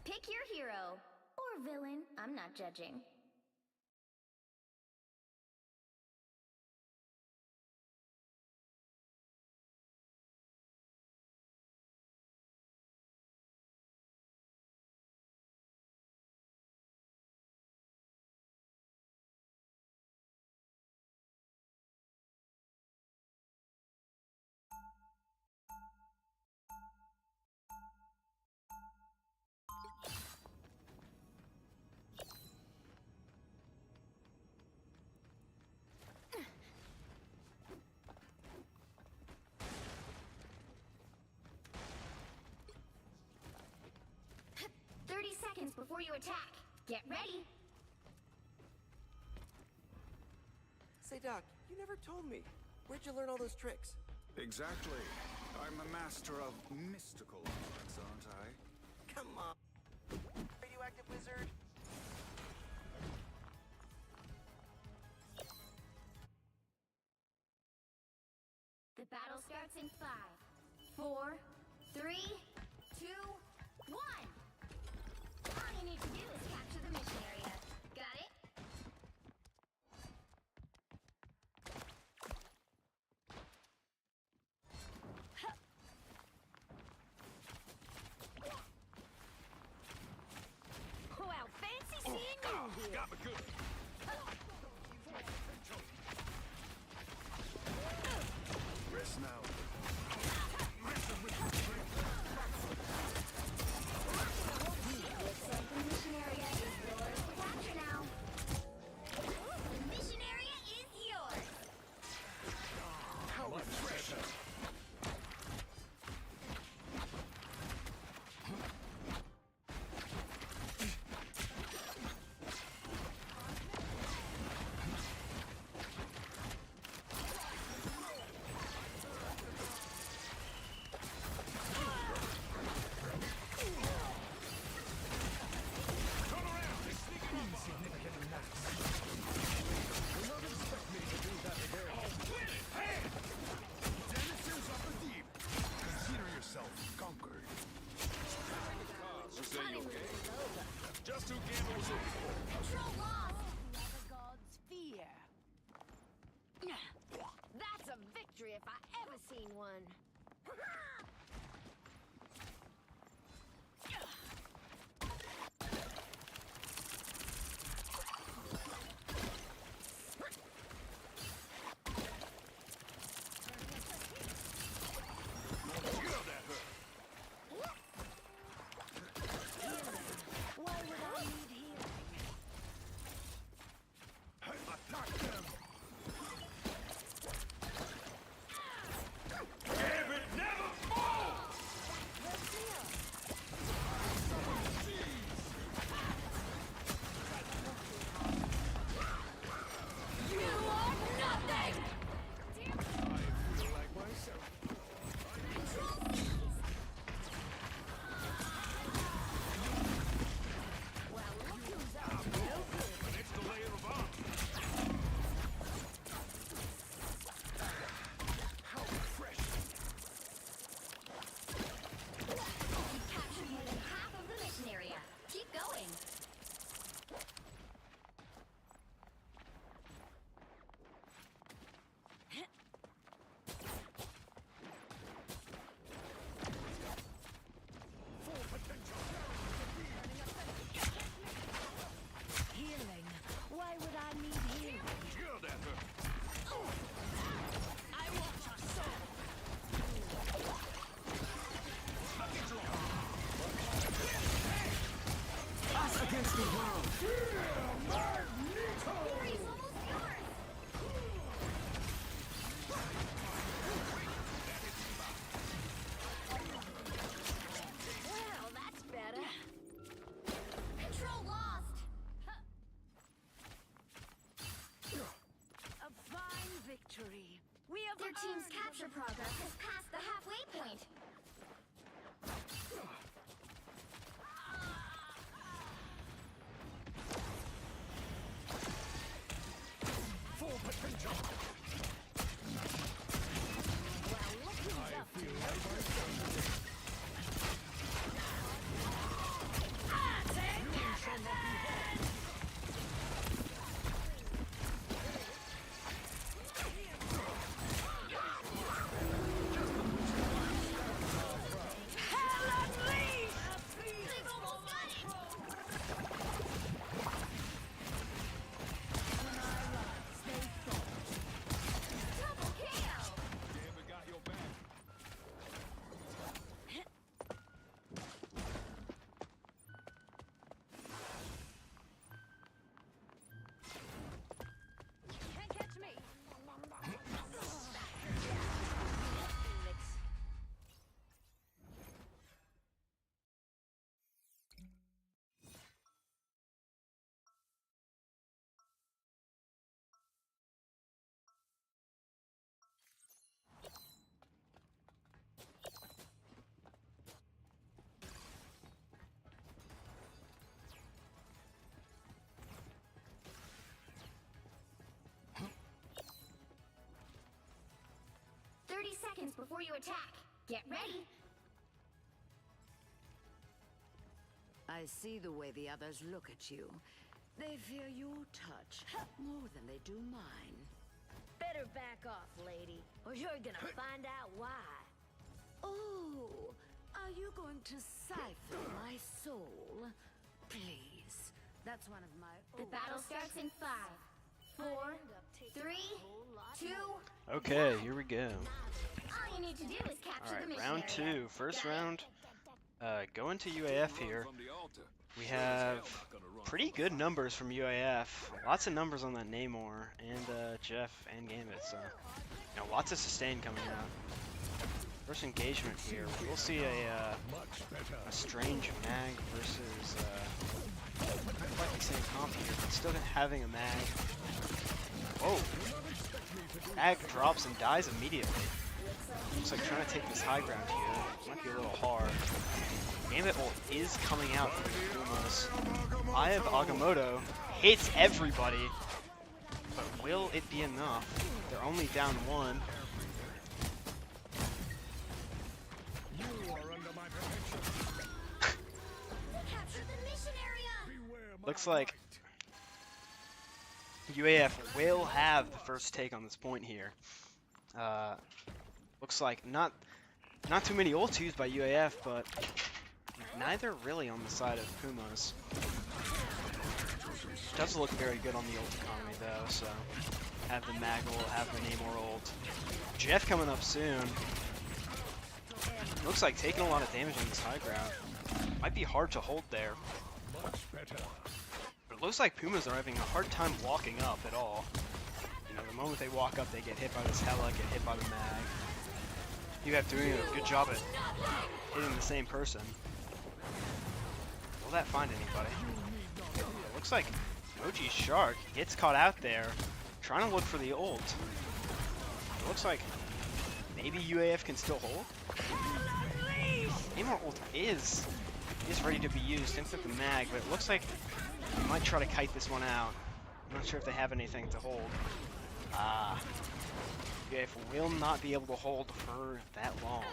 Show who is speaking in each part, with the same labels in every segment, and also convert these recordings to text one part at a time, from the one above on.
Speaker 1: Pick your hero. Or villain. I'm not judging. Before you attack. Get ready.
Speaker 2: Say, Doc, you never told me. Where'd you learn all those tricks?
Speaker 3: Exactly. I'm a master of mystical arts, aren't I?
Speaker 2: Come on. Radioactive wizard.
Speaker 1: The battle starts in 5, 4, 3, 2, 1. All you need to do is capture the mission area. Got it? Well, fancy seeing you here.
Speaker 3: Got me good. Rest now.
Speaker 1: The mission area is yours to capture now. The mission area is yours.
Speaker 3: How refreshing. Just who gambles over.
Speaker 1: Control lost.
Speaker 4: Never God's fear. That's a victory if I ever seen one. Why would I need healing?
Speaker 3: Attack them! Damn it, never fall!
Speaker 4: Let's heal.
Speaker 1: You are nothing.
Speaker 3: I feel like myself.
Speaker 1: Control cease.
Speaker 4: Well, look who's up. No good.
Speaker 3: An extra layer of armor. How refreshing.
Speaker 1: You captured more than half of the mission area. Keep going.
Speaker 4: Healing. Why would I need healing?
Speaker 3: Shield at her.
Speaker 4: I want your soul.
Speaker 2: Us against the world.
Speaker 1: Glory's almost yours.
Speaker 4: Well, that's better.
Speaker 1: Control lost.
Speaker 4: A fine victory. We have
Speaker 1: Their team's
Speaker 4: earned
Speaker 1: capture progress has passed the halfway point.
Speaker 3: Full potential.
Speaker 4: Well, look who's up to no good.
Speaker 1: seconds before you attack. Get ready.
Speaker 4: I see the way the others look at you. They fear your touch more than they do mine. Better back off, lady, or you're gonna find out why. Oh, are you going to siphon my soul? Please, that's one of my...
Speaker 1: The battle starts in 5, 4, 3, 2.
Speaker 5: Okay, here we go.
Speaker 1: All you need to do is capture the
Speaker 5: Alright,
Speaker 1: mission
Speaker 5: round
Speaker 1: area.
Speaker 5: 2. First
Speaker 1: Got it?
Speaker 5: round, going to UAF here. We have pretty good numbers from UAF. Lots of numbers on that Namor and Jeff and Gambit, so you know, lots of sustain coming out. First engagement here, we'll see a strange mag versus quite the same comp here, but still having a mag. Whoa! Mag drops and dies immediately. Looks like trying to take this high ground here might be a little hard. Gambit ult is coming out for the Pumas. Eye of Agamotto hits everybody, but will it be enough? They're only down 1.
Speaker 1: Capture the mission area.
Speaker 5: Looks like UAF will have the first take on this point here. Looks like not too many ults used by UAF, but neither really on the side of Pumas. Does look very good on the ult economy though, so have the mag ult, have the Namor ult. Jeff coming up soon. Looks like taking a lot of damage on this high ground. Might be hard to hold there. But it looks like Pumas are having a hard time walking up at all. You know, the moment they walk up, they get hit by this hella, get hit by the mag. UAF doing a good job at hitting the same person. Will that find anybody? It looks like Moji Shark gets caught out there, trying to look for the ult. It looks like maybe UAF can still hold. Namor ult is ready to be used into the mag, but it looks like they might try to kite this one out. I'm not sure if they have anything to hold. UAF will not be able to hold for that long.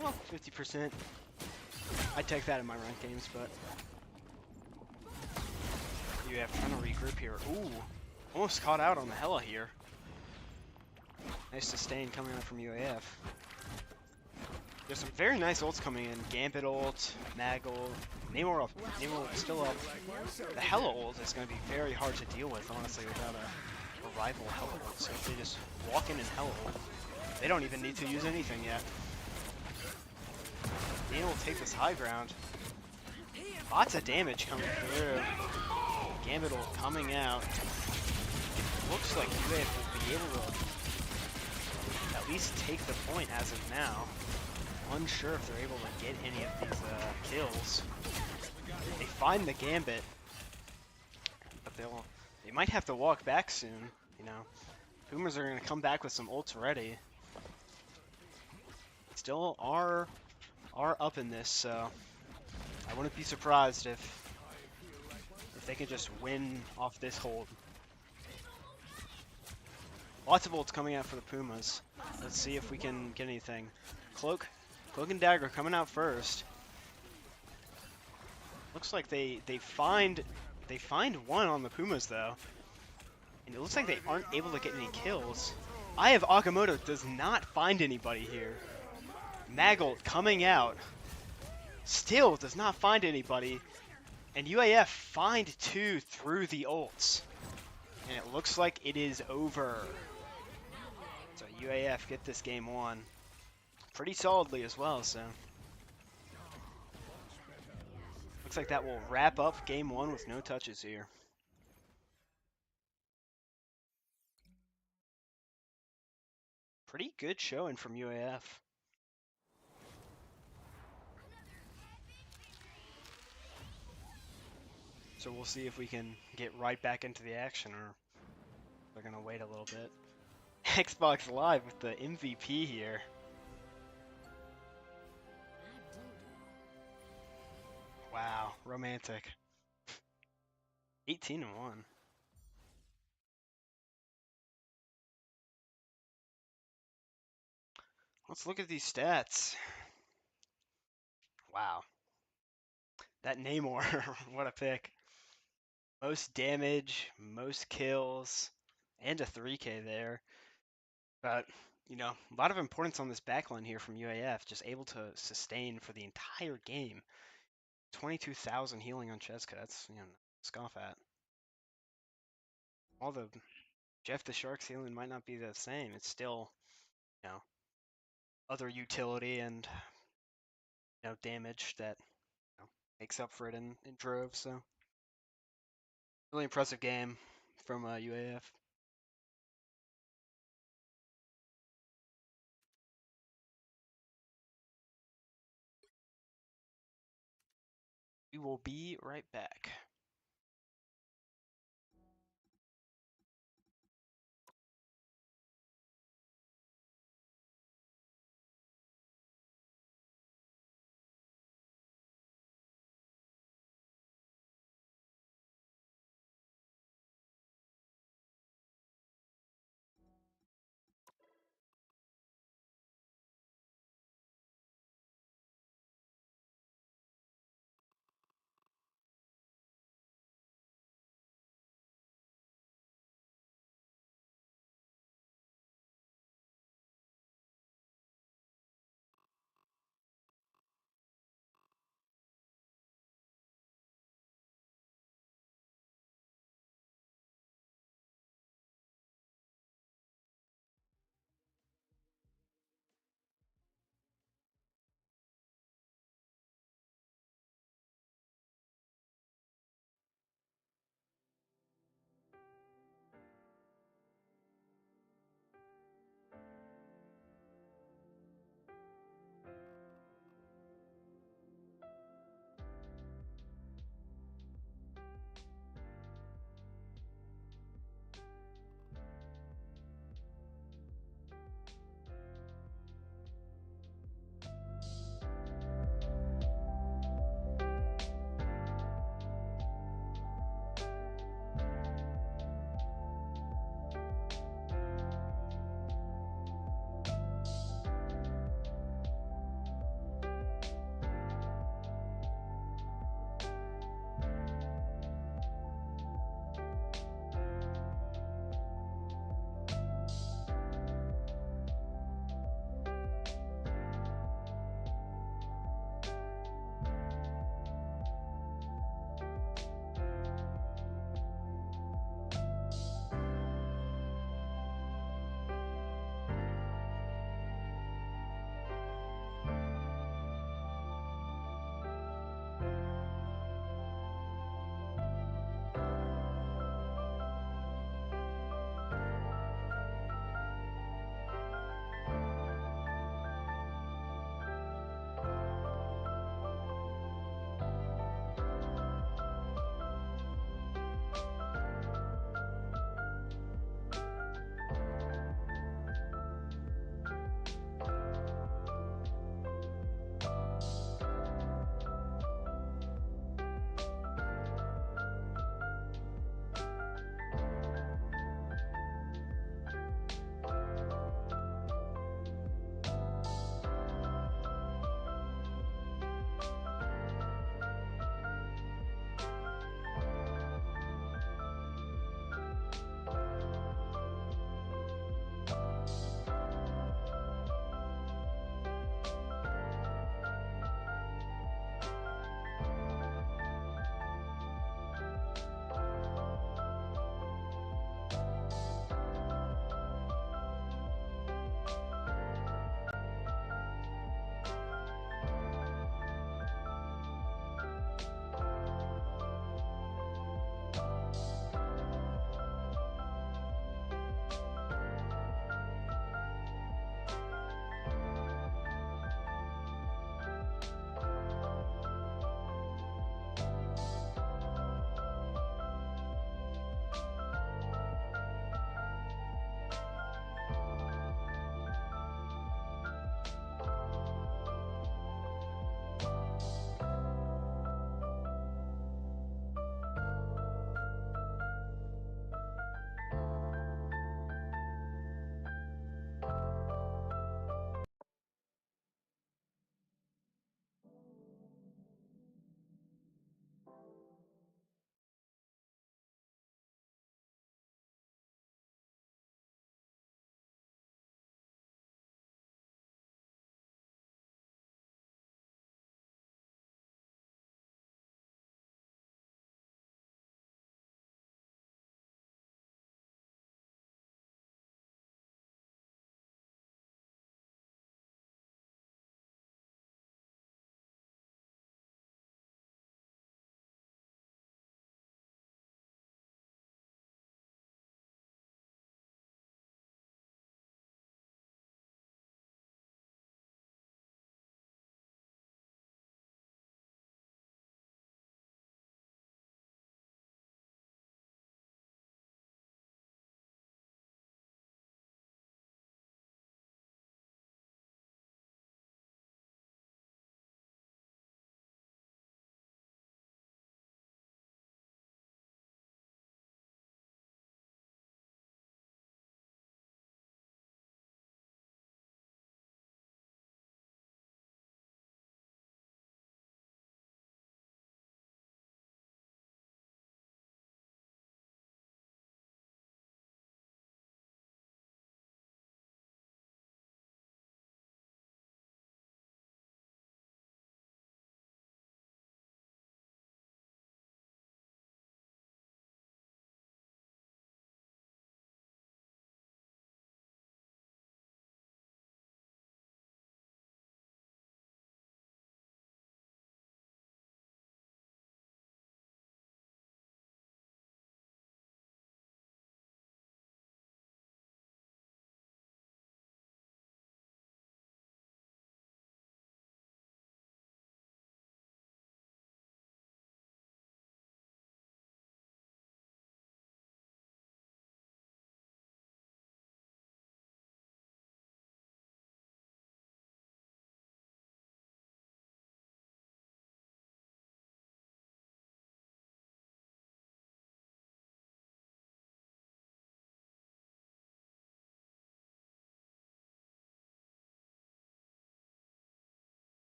Speaker 5: Well, 50%. I'd take that in my ranked games, but UAF trying to regroup here. Ooh, almost caught out on the hella here. Nice sustain coming out from UAF. There's some very nice ults coming in. Gambit ult, Mag ult, Namor up. Namor still up. The hella ult is going to be very hard to deal with, honestly, without a rival hella ult. So if they just walk in and hella ult, they don't even need to use anything yet. Namor will take this high ground. Lots of damage coming through. Gambit ult coming out. Looks like UAF will be able to at least take the point as of now. Unsure if they're able to get any of these kills. They find the Gambit, but they might have to walk back soon. You know, Pumas are going to come back with some ults ready. Still are up in this, so I wouldn't be surprised if they can just win off this hold. Lots of ults coming out for the Pumas. Let's see if we can get anything. Cloak and Dagger coming out first. Looks like they find one on the Pumas though. And it looks like they aren't able to get any kills. Eye of Agamotto does not find anybody here. Magult coming out. Still does not find anybody. And UAF find 2 through the ults. And it looks like it is over. So UAF get this game won. Pretty solidly as well, so. Looks like that will wrap up game 1 with no touches here. Pretty good showing from UAF. So we'll see if we can get right back into the action, or they're gonna wait a little bit. Xbox Live with the MVP here. Wow, romantic. 18-1. Let's look at these stats. Wow. That Namor, what a pick. Most damage, most kills, and a 3K there. But, you know, a lot of importance on this backline here from UAF, just able to sustain for the entire game. 22,000 healing on Cheska, that's, you know, scoff at. All the Jeff the Shark's healing might not be the same. It's still, you know, other utility and, you know, damage that, you know, makes up for it in droves. So, really impressive game from UAF. We will be right back.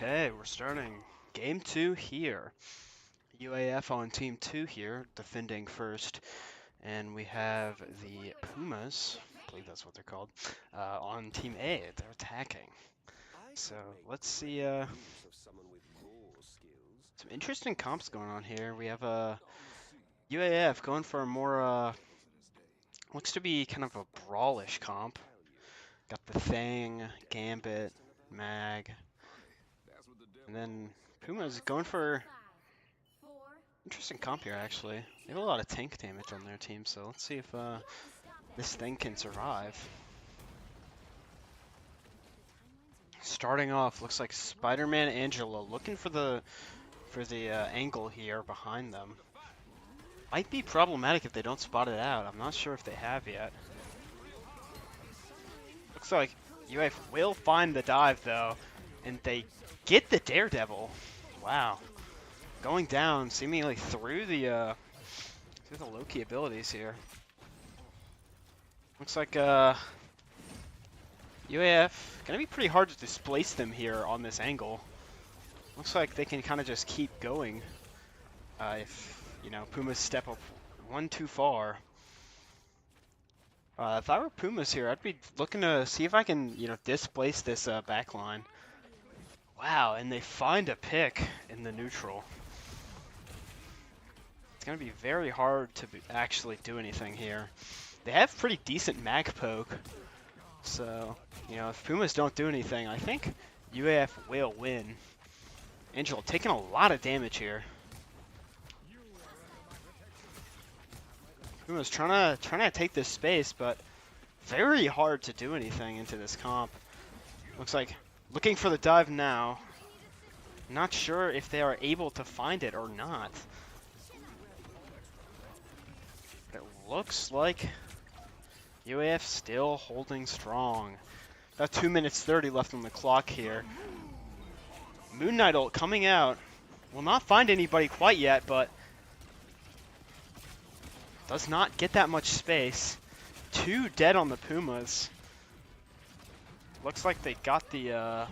Speaker 5: Okay, we're starting game 2 here. UAF on team 2 here, defending first, and we have the Pumas, I believe that's what they're called, on team A. They're attacking. So let's see some interesting comps going on here. We have UAF going for a more looks to be kind of a brawlish comp. Got the Thing, Gambit, Mag, and then Puma's going for interesting comp here, actually. They have a lot of tank damage on their team, so let's see if this Thing can survive. Starting off, looks like Spider-Man Angela looking for the angle here behind them. Might be problematic if they don't spot it out. I'm not sure if they have yet. Looks like UAF will find the dive though, and they get the Daredevil. Wow. Going down seemingly through the Loki abilities here. Looks like UAF gonna be pretty hard to displace them here on this angle. Looks like they can kind of just keep going if Pumas step up one too far. If I were Pumas here, I'd be looking to see if I can displace this back line. Wow, and they find a pick in the neutral. It's going to be very hard to actually do anything here. They have pretty decent mag poke. So, if Pumas don't do anything, I think UAF will win. Angel taking a lot of damage here. Pumas trying to take this space, but very hard to do anything into this comp. Looks like looking for the dive now. Not sure if they are able to find it or not. It looks like UAF still holding strong. About 2 minutes 30 left on the clock here. Moon Knight ult coming out. Will not find anybody quite yet, but does not get that much space. 2 dead on the Pumas. Looks like they got the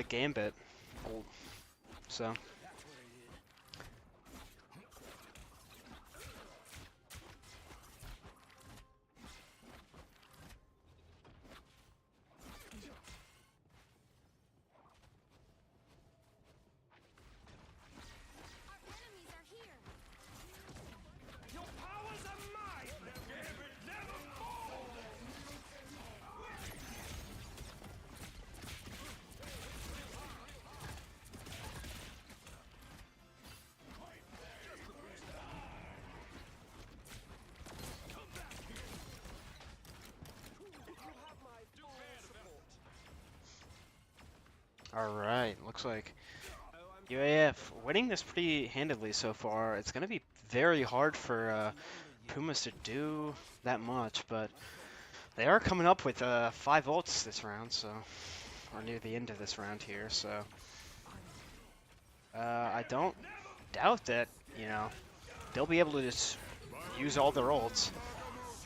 Speaker 5: Gambit ult. So alright, looks like UAF winning this pretty handedly so far. It's going to be very hard for Pumas to do that much, but they are coming up with 5 ults this round, so, or near the end of this round here, so I don't doubt that, they'll be able to just use all their ults.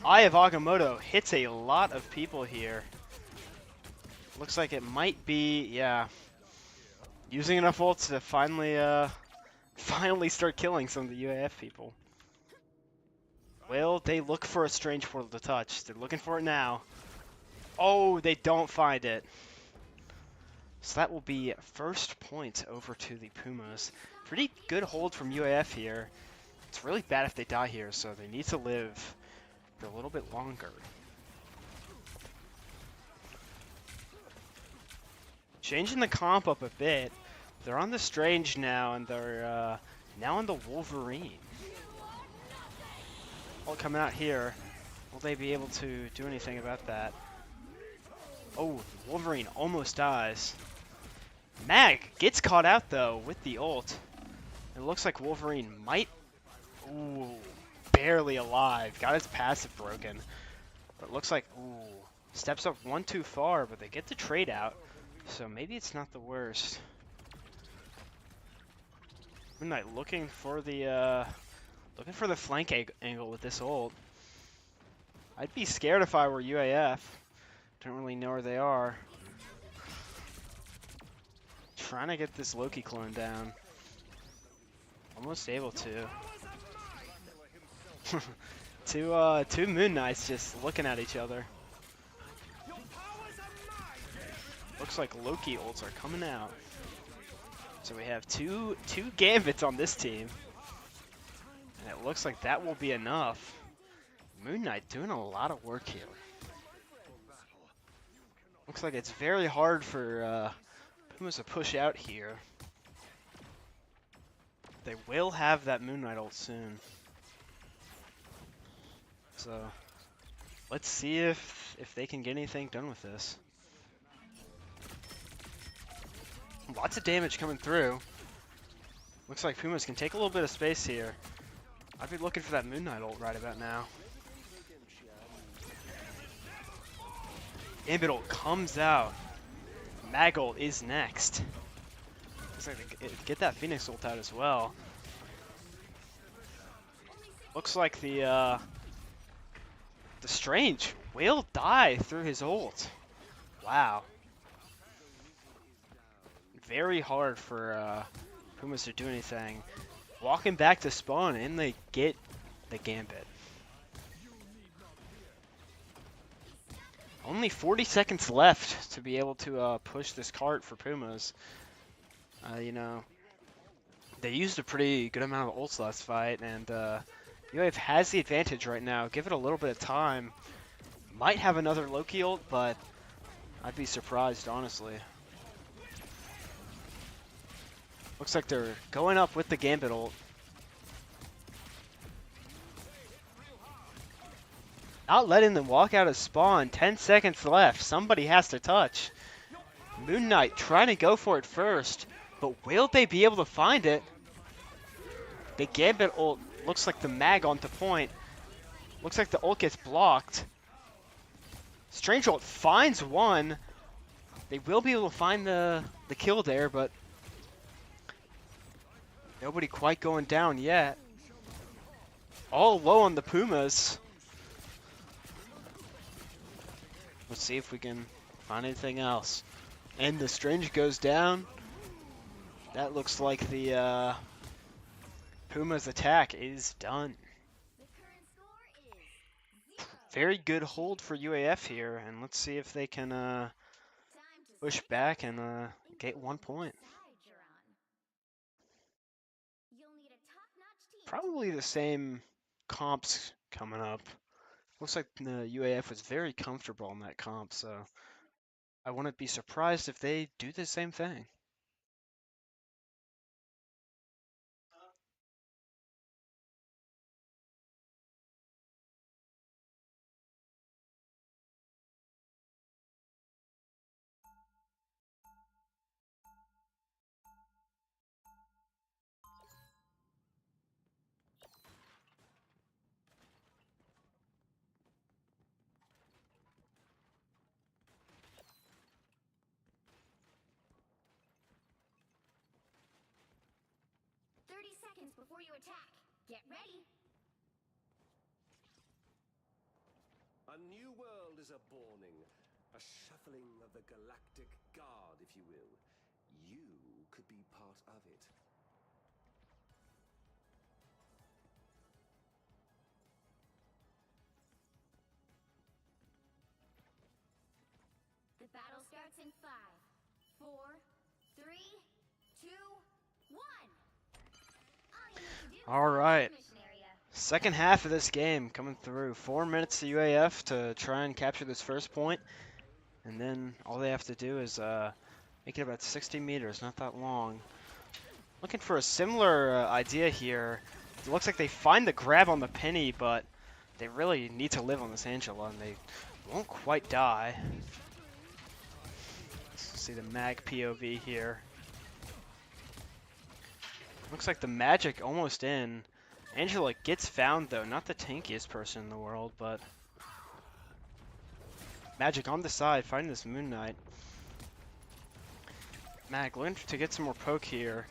Speaker 5: Eye of Agamotto hits a lot of people here. Looks like it might be, using enough ults to finally start killing some of the UAF people. Will they look for a strange portal to touch? They're looking for it now. Oh, they don't find it. So that will be first point over to the Pumas. Pretty good hold from UAF here. It's really bad if they die here, so they need to live for a little bit longer. Changing the comp up a bit. They're on the Strange now, and they're now on the Wolverine. All coming out here. Will they be able to do anything about that? Oh, Wolverine almost dies. Mag gets caught out, though, with the ult. It looks like Wolverine might... Ooh, barely alive. Got his passive broken. But it looks like... Ooh, steps up one too far, but they get the trade out. So maybe it's not the worst. Moon Knight looking for the flank angle with this ult. I'd be scared if I were UAF. Don't really know where they are. trying to get this Loki clone down. Almost able to. Two Moon Knights just looking at each other. Looks like Loki ults are coming out. So we have two Gambits on this team. And it looks like that will be enough. Moon Knight doing a lot of work here. Looks like it's very hard for Pumas to push out here. They will have that Moon Knight ult soon. So let's see if they can get anything done with this. Lots of damage coming through. Looks like Pumas can take a little bit of space here. I'd be looking for that Moon Knight ult right about now. Gambit ult comes out. Mag ult is next. Looks like they get that Phoenix ult out as well. Looks like the Strange will die through his ult. Wow. Very hard for Pumas to do anything. Walking back to spawn and they get the Gambit. Only 40 seconds left to be able to push this cart for Pumas. You know, they used a pretty good amount of ults last fight, and UAF has the advantage right now. Give it a little bit of time. Might have another Loki ult, but I'd be surprised, honestly. Looks like they're going up with the Gambit ult. Not letting them walk out of spawn. 10 seconds left. Somebody has to touch. Moon Knight trying to go for it first, but will they be able to find it? The Gambit ult looks like the mag onto point. Looks like the ult gets blocked. Strange ult finds one. They will be able to find the kill there, but nobody quite going down yet. All low on the Pumas. Let's see if we can find anything else. And the Strange goes down. That looks like the Pumas attack is done. Very good hold for UAF here, and let's see if they can push back and get 1 point. Probably the same comps coming up. Looks like the UAF was very comfortable in that comp, so I wouldn't be surprised if they do the same thing.
Speaker 1: Before you attack, get ready.
Speaker 6: A new world is a-borning, a shuffling of the galactic guard, if you will. You could be part of it.
Speaker 1: The battle starts in 5, 4, 3, 2, 1.
Speaker 5: All right. Second half of this game coming through. 4 minutes to UAF to try and capture this first point. And then all they have to do is make it about 60 meters, not that long. Looking for a similar idea here. It looks like they find the grab on the Penny, but they really need to live on this Angela, and they won't quite die. Let's see the mag POV here. Looks like the magic almost in. Angela gets found though, not the tankiest person in the world, but magic on the side, finding this Moon Knight. Mag looking to get some more poke here.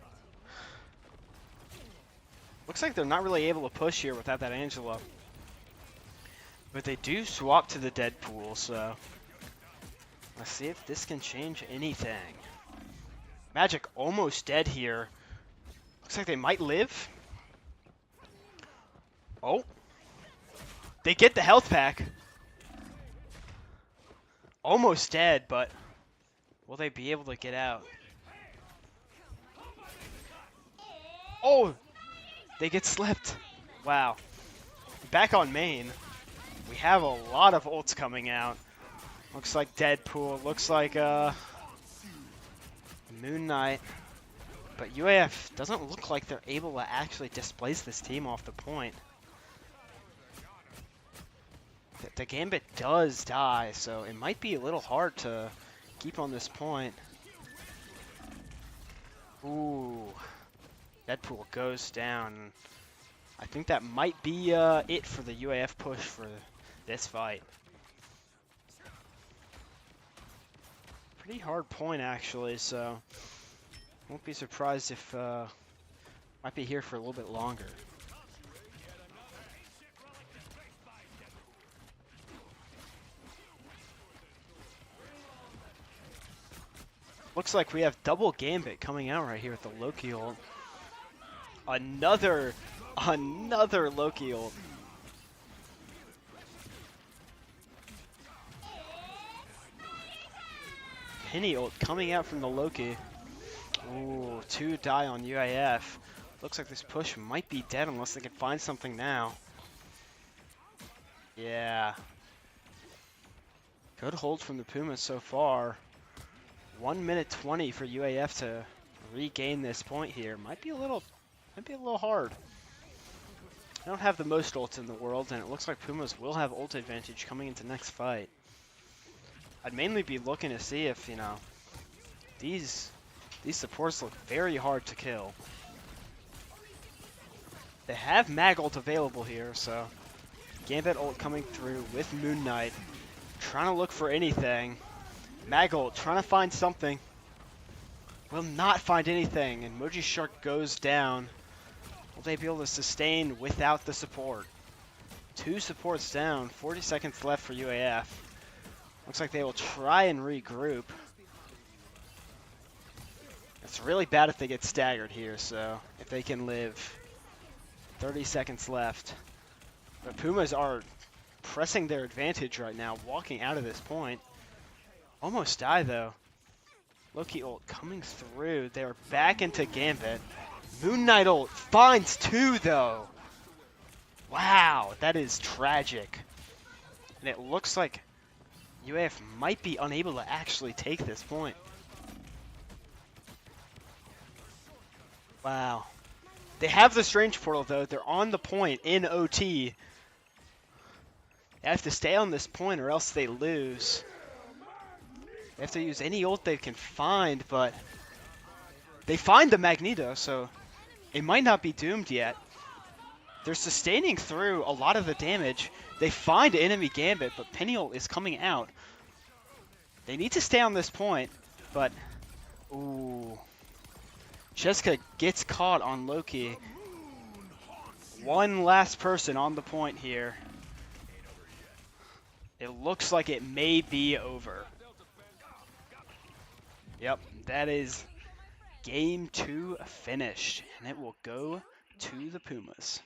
Speaker 5: Looks like they're not really able to push here without that Angela. But they do swap to the Deadpool, so let's see if this can change anything. Magic almost dead here. Looks like they might live. Oh. They get the health pack. Almost dead, but will they be able to get out? Oh! They get slipped. Wow. Back on main. We have a lot of ults coming out. Looks like Deadpool. Looks like Moon Knight. But UAF doesn't look like they're able to actually displace this team off the point. The Gambit does die, so it might be a little hard to keep on this point. Ooh. Deadpool goes down. I think that might be it for the UAF push for this fight. Pretty hard point, actually, so won't be surprised if might be here for a little bit longer. Looks like we have double Gambit coming out right here with the Loki ult. Another Loki ult. Penny ult coming out from the Loki. Ooh, 2 die on UAF. Looks like this push might be dead unless they can find something now. Yeah. Good hold from the Pumas so far. 1 minute 20 for UAF to regain this point here. Might be a little hard. I don't have the most ults in the world, and it looks like Pumas will have ult advantage coming into next fight. I'd mainly be looking to see if, you know, these supports look very hard to kill. They have Mag ult available here, so Gambit ult coming through with Moon Knight. Trying to look for anything. Mag ult trying to find something. Will not find anything, and Moji Shark goes down. Will they be able to sustain without the support? 2 supports down, 40 seconds left for UAF. Looks like they will try and regroup. It's really bad if they get staggered here, so if they can live. 30 seconds left. The Pumas are pressing their advantage right now, walking out of this point. Almost die, though. Loki ult coming through. They're back into Gambit. Moon Knight ult finds 2, though. Wow, that is tragic. And it looks like UAF might be unable to actually take this point. Wow. They have the Strange Portal, though. They're on the point in OT. They have to stay on this point or else they lose. They have to use any ult they can find, but they find the Magneto, so it might not be doomed yet. They're sustaining through a lot of the damage. They find enemy Gambit, but Penny ult is coming out. They need to stay on this point, but ooh. Jessica gets caught on Loki. One last person on the point here. It looks like it may be over. Yep, that is game 2 finished, and it will go to the Pumas.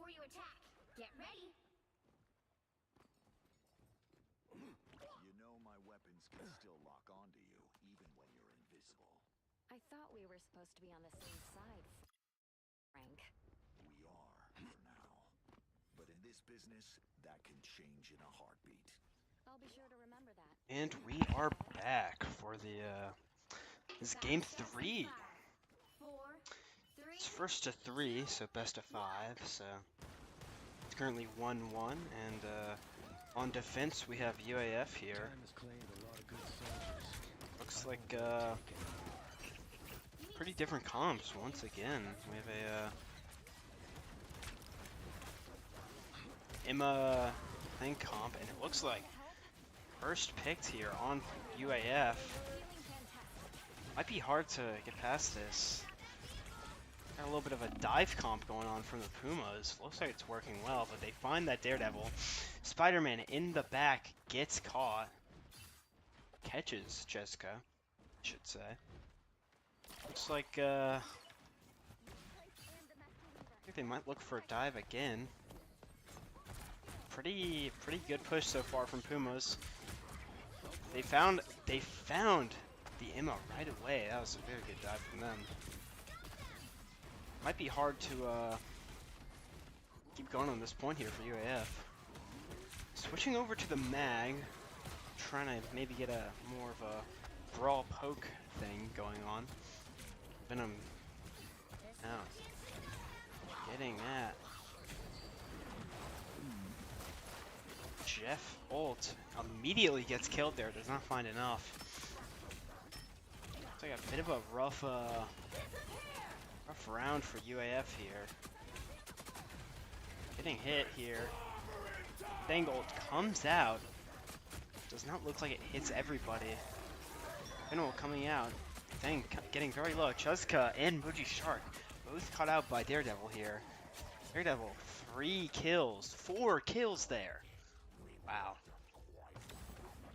Speaker 1: before you attack. Get ready.
Speaker 7: You know my weapons can still lock onto you, even when you're invisible.
Speaker 4: I thought we were supposed to be on the same side, Frank.
Speaker 7: We are, for now. But in this business, that can change in a heartbeat.
Speaker 4: I'll be sure to remember that.
Speaker 5: And we are back for the this is game 3.
Speaker 1: 4, 3,
Speaker 5: It's first to 3, so best of 5. So it's currently 1-1, and on defense we have UAF here. Looks like pretty different comps once again. We have a Emma thing comp, and it looks like first picked here on UAF. Might be hard to get past this. Got a little bit of a dive comp going on from the Pumas. Looks like it's working well, but they find that Daredevil. Spider-Man in the back gets caught. Catches Jessica, I should say. Looks like I think they might look for a dive again. Pretty good push so far from Pumas. They found the Emma right away. That was a very good dive from them. Might be hard to keep going on this point here for UAF. Switching over to the mag, trying to maybe get a more of a brawl poke thing going on. Venom out. Getting that. Jeff ult immediately gets killed there, does not find enough. Looks like a bit of a rough round for UAF here. Getting hit here. Thang ult comes out. Does not look like it hits everybody. Venom coming out. Thang getting very low. Chuzka and Muji Shark both caught out by Daredevil here. Daredevil, 4 kills there. Wow.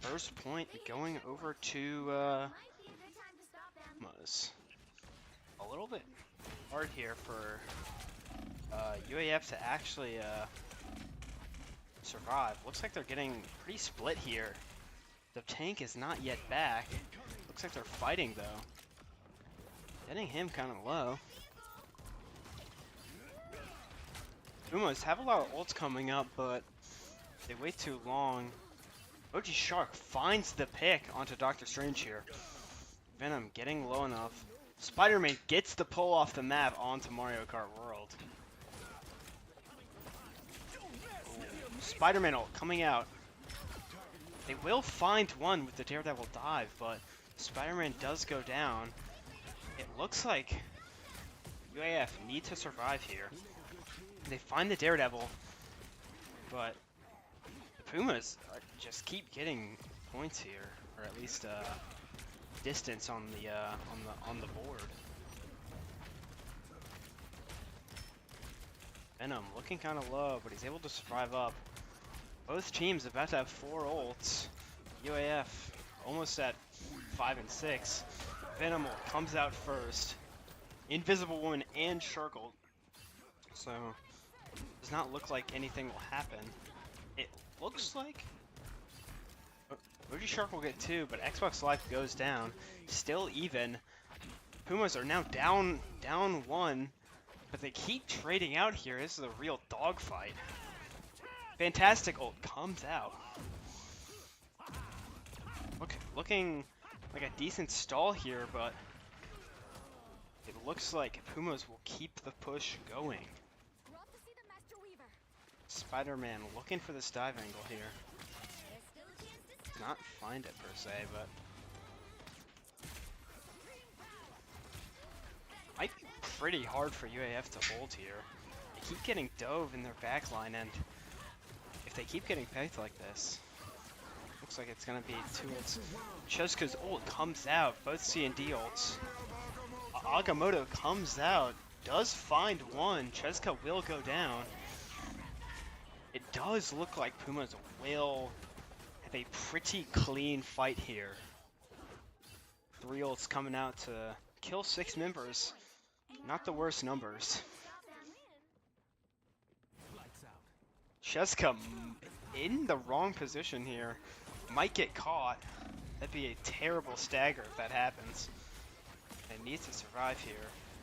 Speaker 5: First point going over to
Speaker 1: might be a good time to stop them.
Speaker 5: Pumas. A little bit hard here for UAF to actually survive. Looks like they're getting pretty split here. The tank is not yet back. Looks like they're fighting though. Getting him kind of low. Pumas have a lot of ults coming up, but they wait too long. OG Shark finds the pick onto Doctor Strange here. Venom getting low enough. Spider-Man gets the pull off the map onto Mario Kart World. Spider-Man ult coming out. They will find one with the Daredevil dive, but Spider-Man does go down. It looks like UAF need to survive here. They find the Daredevil, but the Pumas just keep getting points here, or at least distance on the board. Venom looking kind of low, but he's able to survive up. Both teams about to have 4 ults. UAF almost at 5 and 6. Venom ult comes out first. Invisible Woman and Shark ult. So does not look like anything will happen. It looks like OG Shark will get 2, but Xbox Live goes down. Still even. Pumas are now down 1, but they keep trading out here. This is a real dogfight. Fantastic ult comes out. Looking like a decent stall here, but it looks like Pumas will keep the push going. Spider-Man looking for this dive angle here. Not find it per se, but might be pretty hard for UAF to hold here. They keep getting dove in their backline, and if they keep getting pegged like this, looks like it's gonna be 2 ults. Chuzka's ult comes out, both C and D ults. Agamotto comes out, does find one. Chuzka will go down. It does look like Pumas will have a pretty clean fight here. 3 ults coming out to kill 6 members. Not the worst numbers. Cheska in the wrong position here. Might get caught. That'd be a terrible stagger if that happens. And needs to survive here.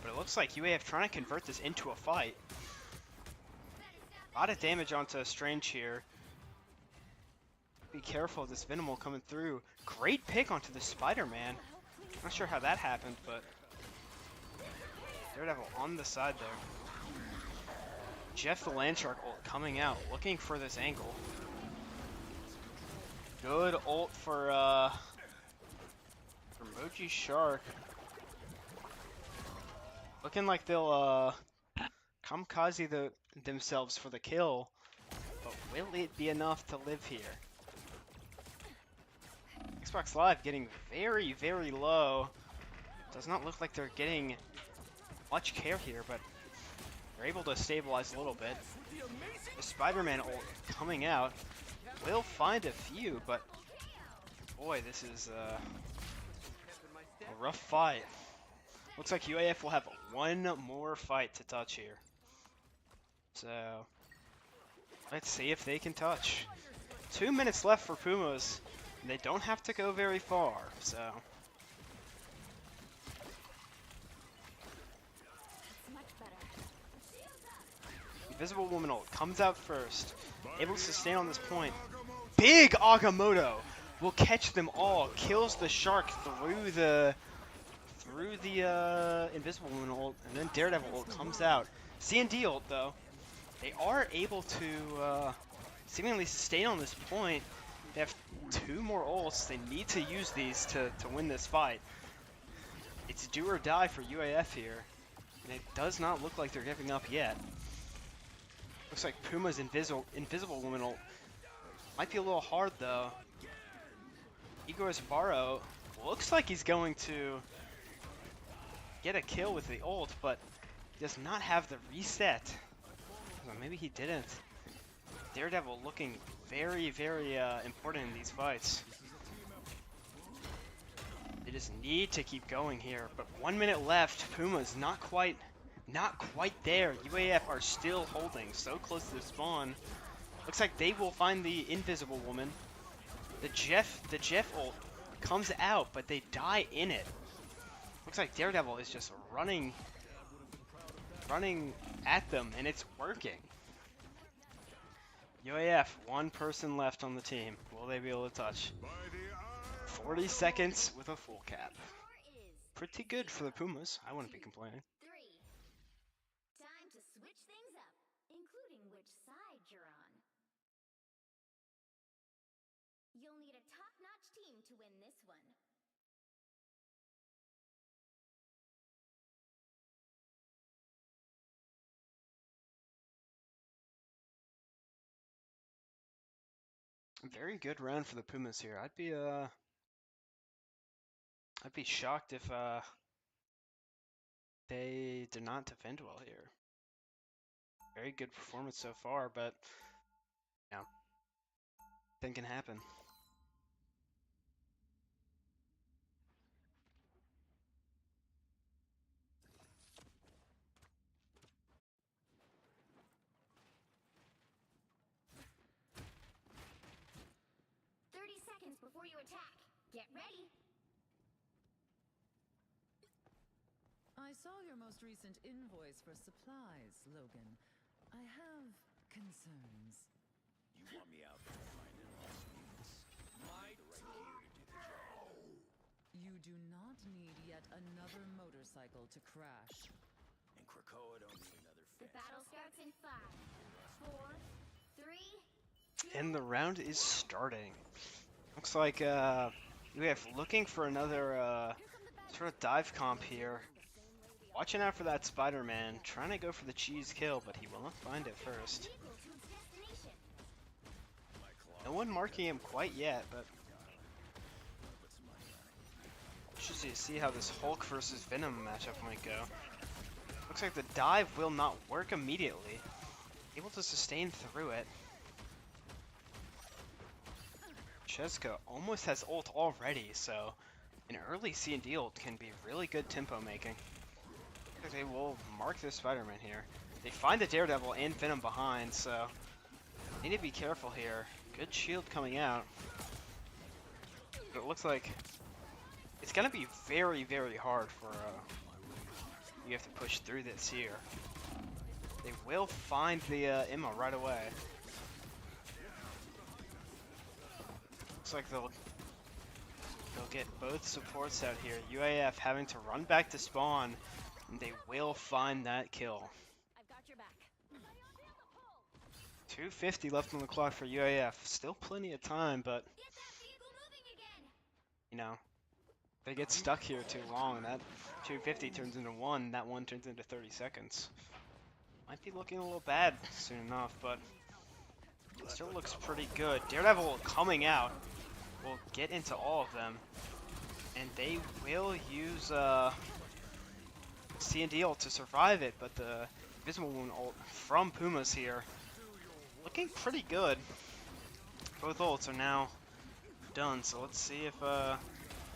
Speaker 5: But it looks like UAF trying to convert this into a fight. A lot of damage onto Strange here. Be careful of this Venomal coming through. Great pick onto the Spider-Man. Not sure how that happened, but Daredevil on the side there. Jeff the Landshark ult coming out, looking for this angle. Good ult for Moji Shark. Looking like they'll kamikaze themselves for the kill, but will it be enough to live here? Xbox Live getting very, very low. Does not look like they're getting much care here, but they're able to stabilize a little bit. The Spider-Man ult coming out. Will find a few, but boy, this is a rough fight. Looks like UAF will have one more fight to touch here. So, let's see if they can touch. 2 minutes left for Pumas. They don't have to go very far, so. Invisible Woman ult comes out first. Able to sustain on this point. Big Agamotto will catch them all. Kills the Shark through the Invisible Woman ult, and then Daredevil ult comes out. C&D ult though, they are able to seemingly sustain on this point. They have 2 more ults. They need to use these to win this fight. It's do or die for UAF here, and it does not look like they're giving up yet. Looks like Puma's Invisible Woman ult might be a little hard though. Igor Sbarro looks like he's going to get a kill with the ult, but he does not have the reset. Well, maybe he didn't. Daredevil looking very, very important in these fights. They just need to keep going here, but 1 minute left. Puma's not quite there. UAF are still holding so close to the spawn. Looks like they will find the Invisible Woman. The Jeff ult comes out, but they die in it. Looks like Daredevil is just running at them, and it's working. UAF, 1 person left on the team. Will they be able to touch? 40 seconds with a full cap. Pretty good for the Pumas. I wouldn't be complaining.
Speaker 1: Time to switch things up, including which side you're on. You'll need a top-notch team to win this one.
Speaker 5: Very good round for the Pumas here. I'd be shocked if they did not defend well here. Very good performance so far, but yeah, anything can happen.
Speaker 1: Before you attack, get ready.
Speaker 8: I saw your most recent invoice for supplies, Logan. I have concerns.
Speaker 7: You want me out there finding lost mutants? My the right gear to do the job.
Speaker 8: You do not need yet another motorcycle to crash.
Speaker 7: And Krakoa don't need another
Speaker 1: The
Speaker 7: fence.
Speaker 1: battle starts in 5, 4, 3, 2.
Speaker 5: And the round is starting. Looks like UAF looking for another sort of dive comp here. Watching out for that Spider-Man, trying to go for the cheese kill, but he will not find it first. No one marking him quite yet, but just see how this Hulk versus Venom matchup might go. Looks like the dive will not work immediately. Able to sustain through it. Cheska almost has ult already, so an early C&D ult can be really good tempo making. They will mark this Spider-Man here. They find the Daredevil and Venom behind, so Need to be careful here. Good shield coming out. But it looks like it's gonna be very, very hard for you have to push through this here. They will find the Emma right away. Looks like they'll get both supports out here. UAF having to run back to spawn, and they will find that kill.
Speaker 1: I've got your back.
Speaker 5: 250 left on the clock for UAF. Still plenty of time, but
Speaker 1: Get that vehicle moving again.
Speaker 5: you know, they get stuck here too long, and that 250 turns into 1, that 1 turns into 30 seconds. Might be looking a little bad soon enough, but still looks pretty good. Daredevil coming out will get into all of them, and they will use C&D ult to survive it, but the Invisible Wound ult from Pumas here looking pretty good. Both ults are now done, so let's see if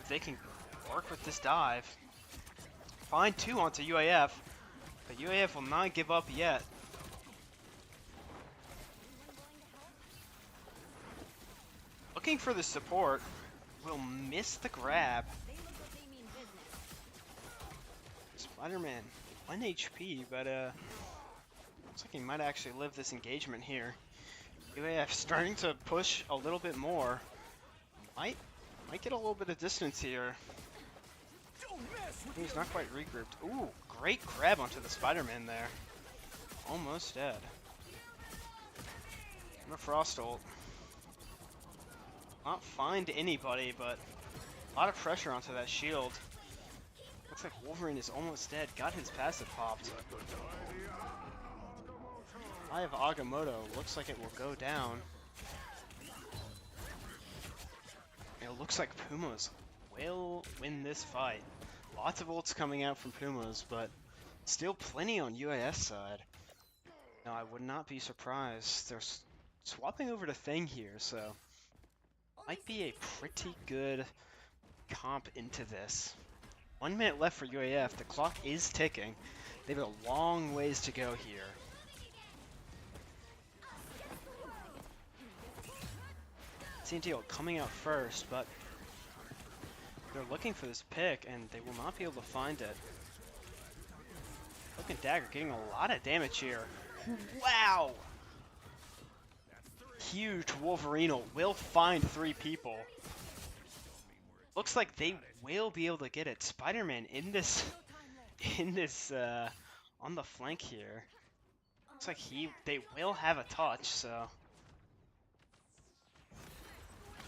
Speaker 5: they can work with this dive. Find 2 onto UAF, but UAF will not give up yet. Looking for the support, will miss the grab.
Speaker 1: They look like they mean business.
Speaker 5: Spider-Man, 1 HP, but looks like he might actually live this engagement here. UAF starting to push a little bit more. Might get a little bit of distance here. He's not quite regrouped. Ooh, great grab onto the Spider-Man there. Almost dead. And a Frost ult. Not find anybody, but a lot of pressure onto that shield. Looks like Wolverine is almost dead. Got his passive popped. Eye of Agamotto looks like it will go down. It looks like Pumas will win this fight. Lots of ults coming out from Pumas, but still plenty on UAS side. Now I would not be surprised. They're swapping over to Thing here, so might be a pretty good comp into this. 1 minute left for UAF. The clock is ticking. They have a long ways to go here. C&T coming out first, but they're looking for this pick, and they will not be able to find it. Cloak and Dagger getting a lot of damage here. Wow! Huge Wolverine will find 3 people. Looks like they will be able to get it. Spider-Man in this on the flank here. Looks like they will have a touch, so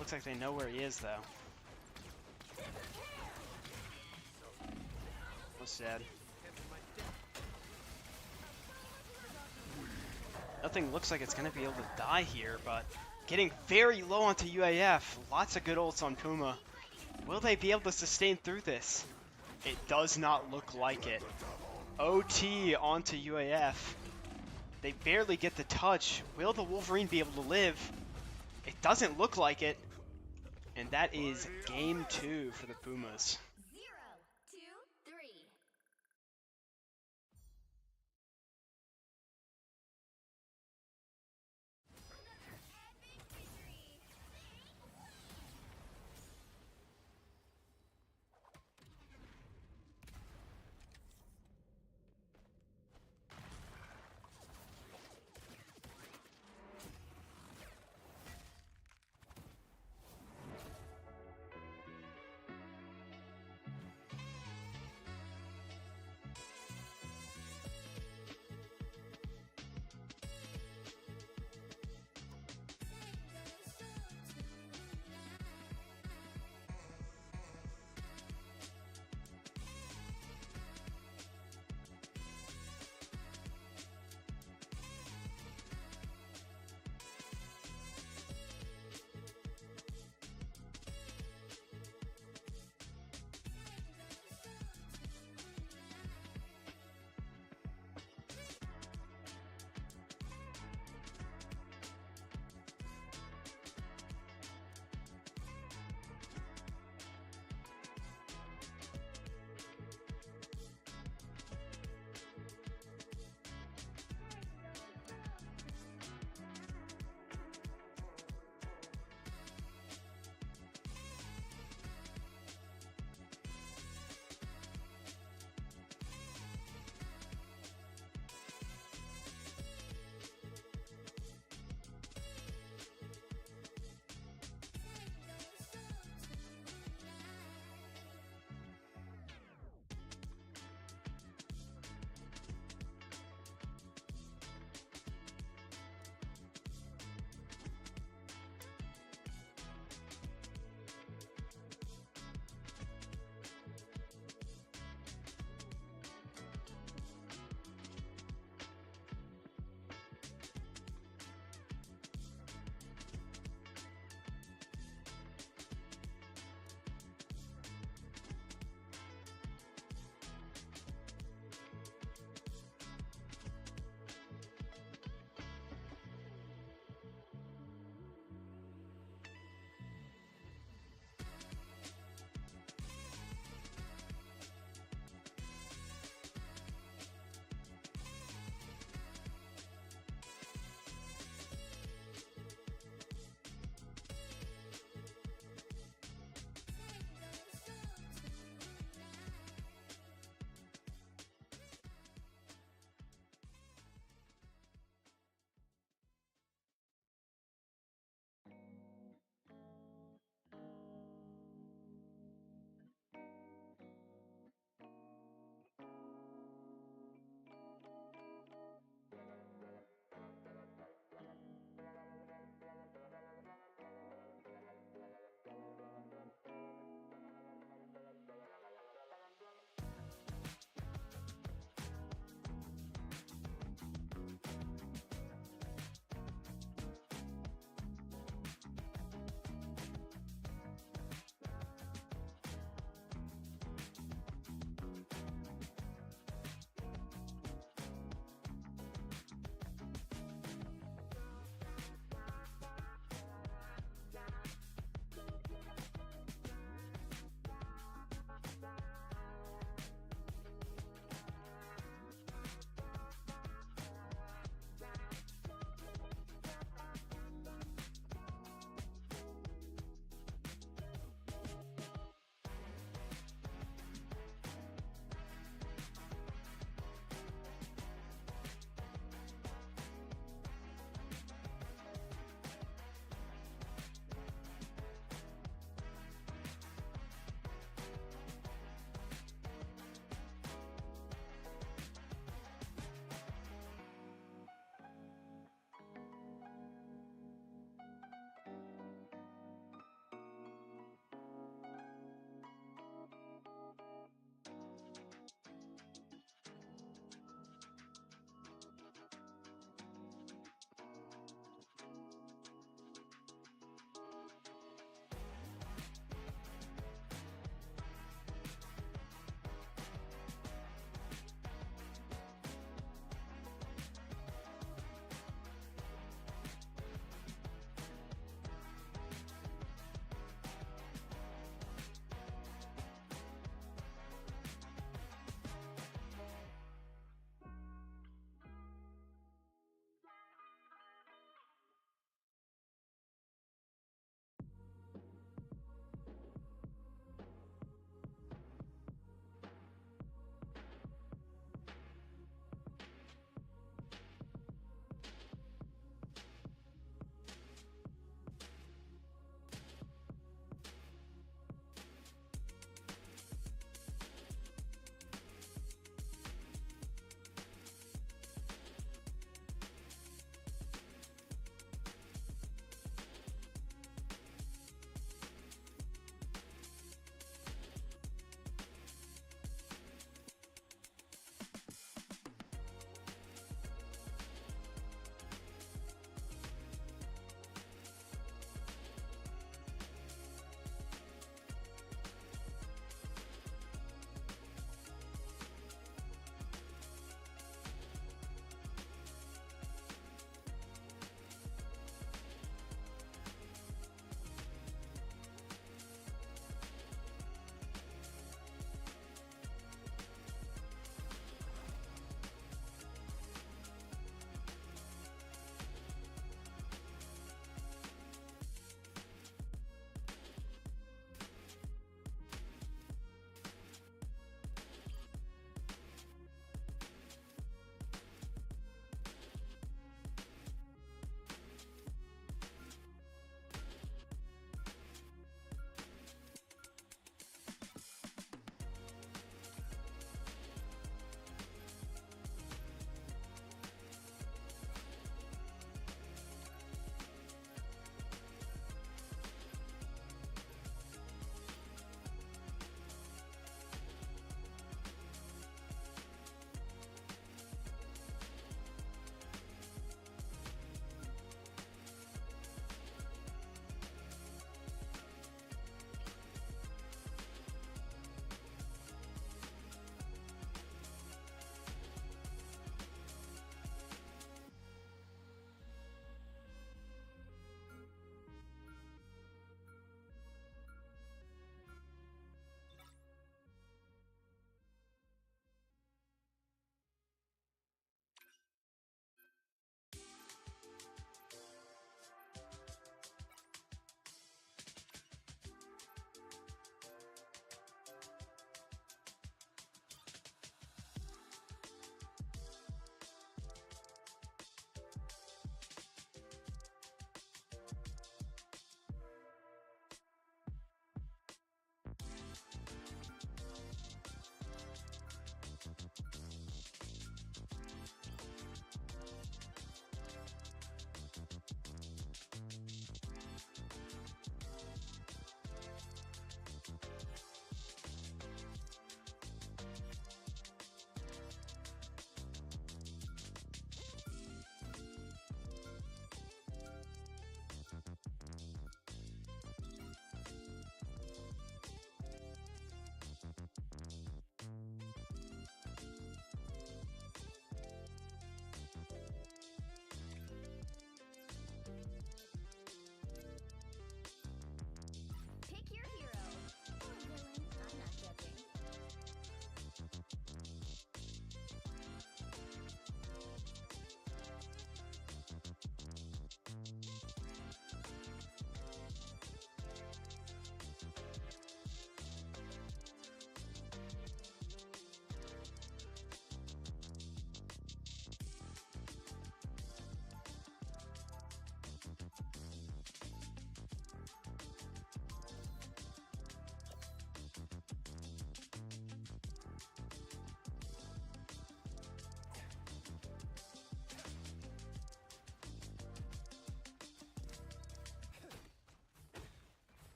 Speaker 5: looks like they know where he is though. Almost dead. Nothing looks like it's gonna be able to die here, but getting very low onto UAF. Lots of good ults on Puma. Will they be able to sustain through this? It does not look like it. OT onto UAF. They barely get the touch. Will the Wolverine be able to live? It doesn't look like it. And that is game 2 for the Pumas.
Speaker 1: 0, 2, 3.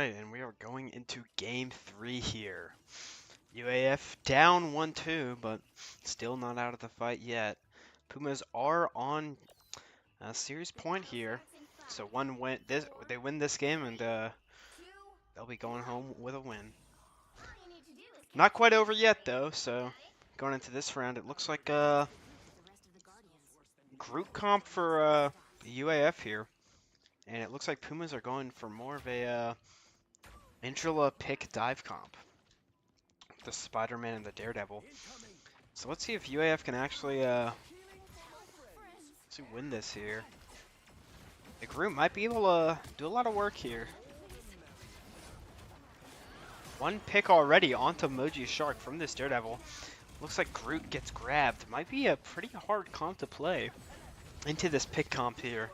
Speaker 5: Alright, and we are going into game 3 here. UAF down 1-2, but still not out of the fight yet. Pumas are on a series point here. So they win this game and they'll be going home with a win. Not quite over yet though, so going into this round it looks like group comp for UAF here. And it looks like Pumas are going for more of a Angela pick dive comp. The Spider-Man and the Daredevil. So let's see if UAF can actually win this here. The group might be able to do a lot of work here. One pick already onto Moji Shark from this Daredevil. Looks like Groot gets grabbed. Might be a pretty hard comp to play into this pick comp here.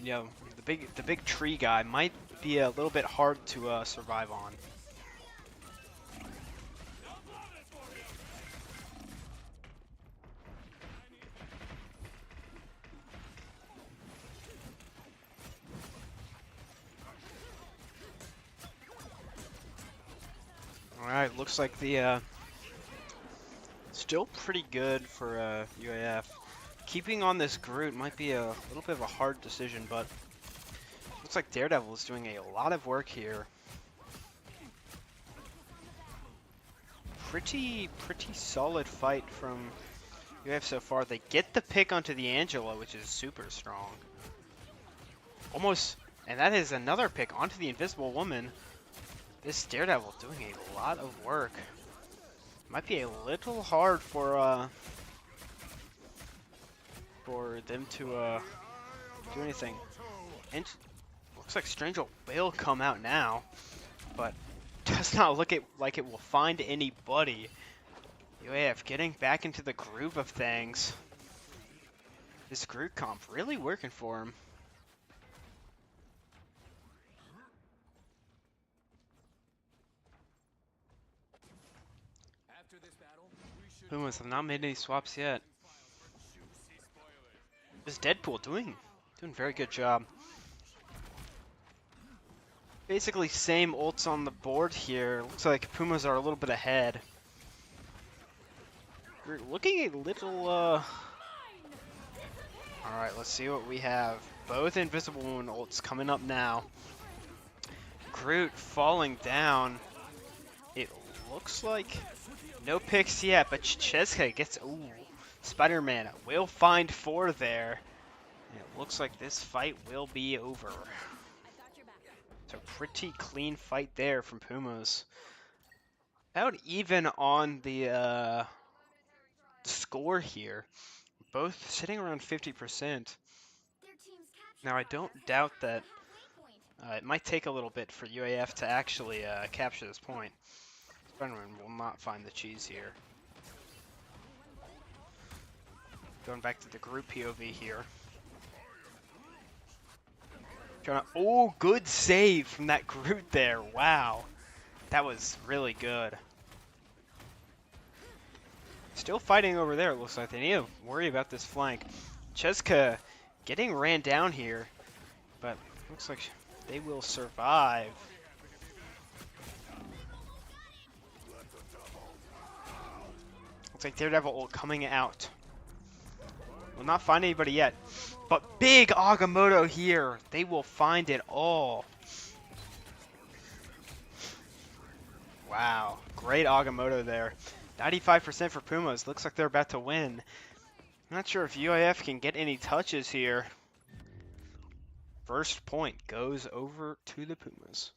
Speaker 5: You know, the big tree guy might be a little bit hard to survive on. Alright, looks like the still pretty good for UAF. Keeping on this Groot might be a little bit of a hard decision, but looks like Daredevil is doing a lot of work here. Pretty solid fight from UAF so far. They get the pick onto the Angela, which is super strong. Almost, and that is another pick onto the Invisible Woman. This Daredevil doing a lot of work. Might be a little hard for them to do anything. And looks like Stranger will come out now, but does not look like it will find anybody. UAF getting back into the groove of things. This Groot comp really working for him. Pumas have not made any swaps yet. This Deadpool doing very good job. Basically same ults on the board here. Looks like Pumas are a little bit ahead. We're looking a little Alright, let's see what we have. Both Invisible Woman ults coming up now. Groot falling down. It looks like no picks yet, but Cheska gets... Ooh, Spider-Man will find 4 there. And it looks like this fight will be over. So pretty clean fight there from Pumas. About even on the score here. Both sitting around 50%. Now I don't doubt that it might take a little bit for UAF to actually capture this point. Spider-Man will not find the cheese here. Going back to the group POV here. Oh, good save from that Groot there. Wow. That was really good. Still fighting over there, it looks like. They need to worry about this flank. Cheska getting ran down here, but looks like they will survive. Looks like Daredevil ult coming out. Will not find anybody yet. But big Agamotto here. They will find it all. Wow. Great Agamotto there. 95% for Pumas. Looks like they're about to win. Not sure if UAF can get any touches here. First point goes over to the Pumas.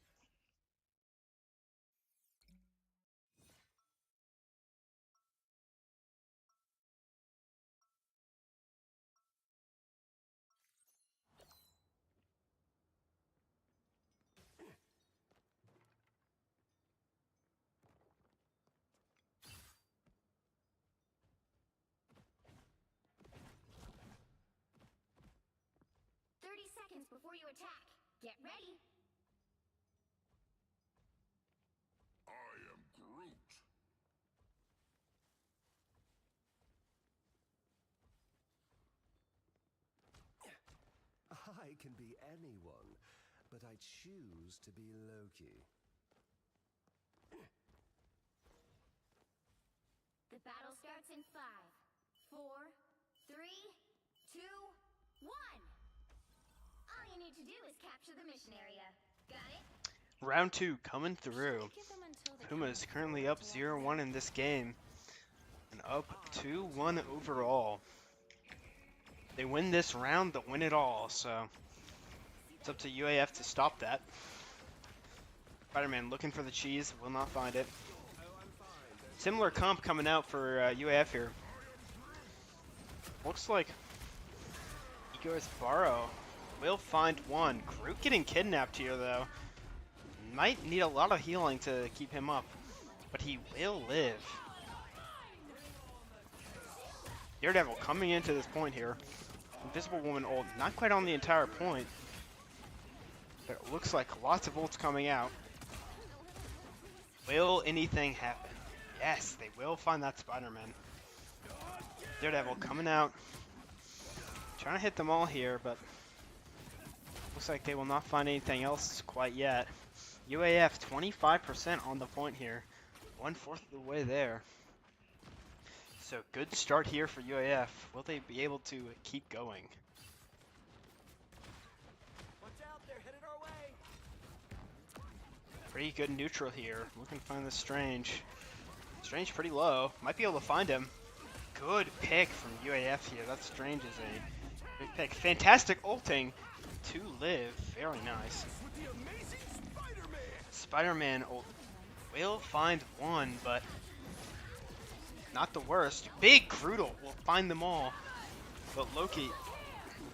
Speaker 1: Before you attack, get ready.
Speaker 7: I am Groot.
Speaker 6: I can be anyone. but I choose to be Loki.
Speaker 1: The battle starts in 5, 4, 3, 2, 1. All you need to do is capture the mission area. Got it?
Speaker 5: Round 2 coming through. Puma is currently up 0-1 in this game and up 2-1 overall. They win this round, they'll win it all, so it's up to UAF to stop that. Spider-Man looking for the cheese, will not find it. Similar comp coming out for UAF here. Looks like Ego's Barrow will find one. Groot getting kidnapped here, though. Might need a lot of healing to keep him up, but he will live. Daredevil coming into this point here. Invisible Woman ult, not quite on the entire point, but it looks like lots of ults coming out. Will anything happen? Yes, they will find that Spider-Man. Daredevil coming out. Trying to hit them all here, but looks like they will not find anything else quite yet. UAF 25% on the point here. 1/4 of the way there. So good start here for UAF. Will they be able to keep going?
Speaker 2: Watch out, they're headed our way.
Speaker 5: Pretty good neutral here. Looking to find the Strange. Strange pretty low. Might be able to find him. Good pick from UAF here. That Strange is a good pick. Fantastic ulting to live. Very nice. Spider-Man ult will find one, but not the worst. Big Groot ult will find them all, but Loki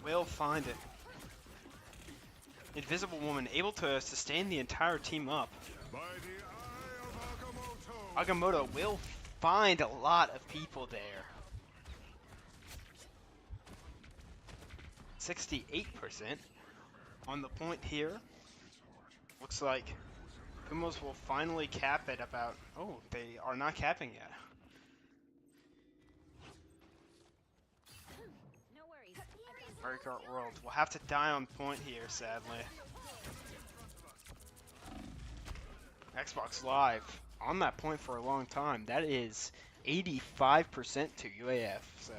Speaker 5: will find it. Invisible Woman able to sustain the entire team up. Agamotto will find a lot of people there. 68% on the point here. Looks like Pumas will finally cap it about... Oh, they are not capping yet.
Speaker 1: No worries.
Speaker 5: Mario Kart World will have to die on point here, sadly. Xbox Live on that point for a long time. That is 85% to UAF, so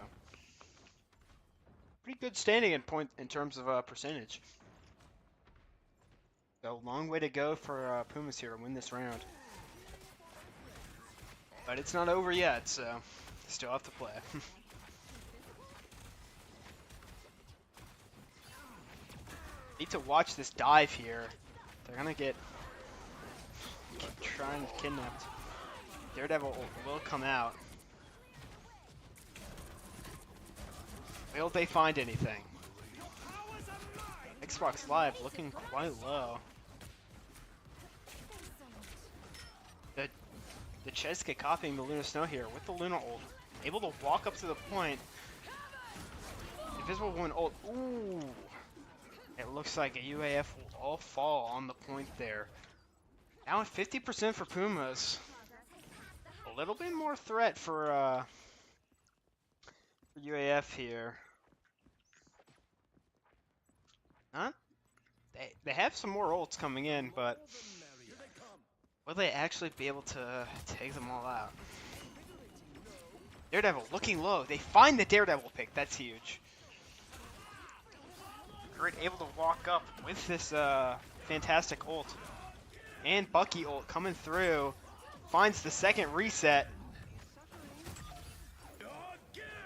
Speaker 5: pretty good standing in point in terms of percentage. A long way to go for Pumas here to win this round. But it's not over yet, so still have to play. Need to watch this dive here. They're gonna get trying kidnapped. Daredevil will come out. Will they find anything? Xbox Live looking quite low. The Cheska copying the Luna Snow here with the Luna ult. Able to walk up to the point. Invisible Woman ult. Ooh. It looks like a UAF will all fall on the point there. Now at 50% for Pumas. A little bit more threat for UAF here. Huh? They have some more ults coming in, but will they actually be able to take them all out? Daredevil looking low. They find the Daredevil pick. That's huge. Grit able to walk up with this fantastic ult. And Bucky ult coming through. Finds the second reset.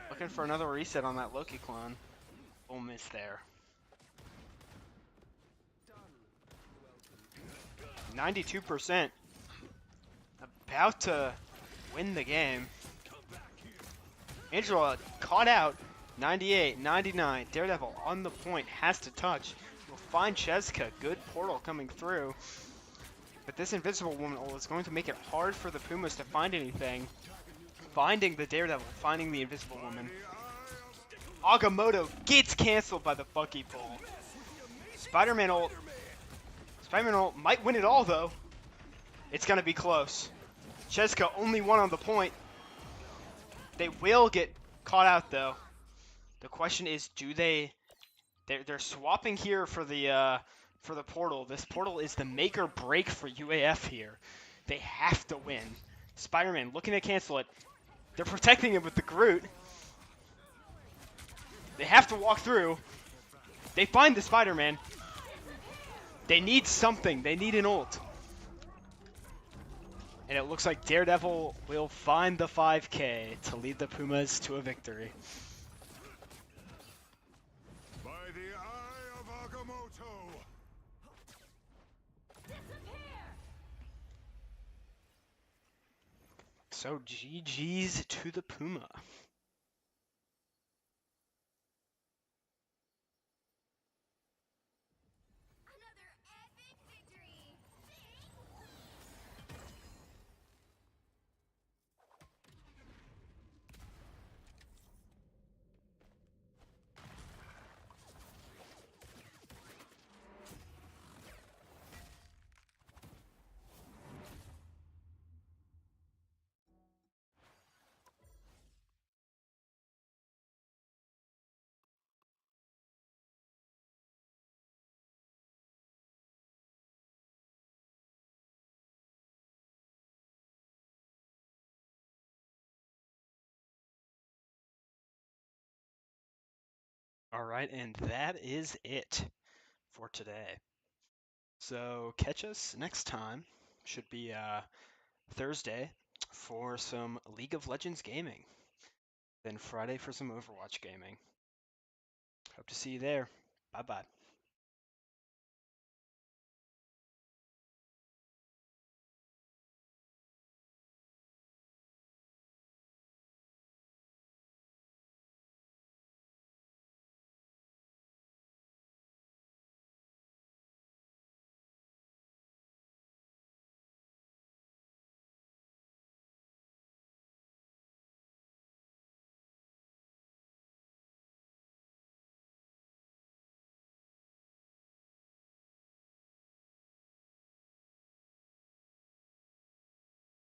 Speaker 5: Looking for another reset on that Loki clone. Full miss there. 92%. About to win the game. Angela caught out. 98, 99. Daredevil on the point. Has to touch. Will find Cheska. Good portal coming through. But this Invisible Woman ult is going to make it hard for the Pumas to find anything. Finding the Daredevil. Finding the Invisible Woman. Agamotto gets canceled by the Bucky pull. Spider-Man ult. Spider-Man ult might win it all, though. It's going to be close. Cheska only one on the point. They will get caught out, though. The question is, do they... They're swapping here for the for the portal. This portal is the make or break for UAF here. They have to win. Spider-Man looking to cancel it. They're protecting him with the Groot. They have to walk through. They find the Spider-Man. They need something. They need an ult. And it looks like Daredevil will find the 5K to lead the Pumas to a victory.
Speaker 7: By the eye of Agamotto!
Speaker 5: So GG's to the Puma.
Speaker 1: Another epic victory!
Speaker 5: All right, and that is it for today. So catch us next time. Should be Thursday for some League of Legends gaming. Then Friday for some Overwatch gaming. Hope to see you there. Bye-bye.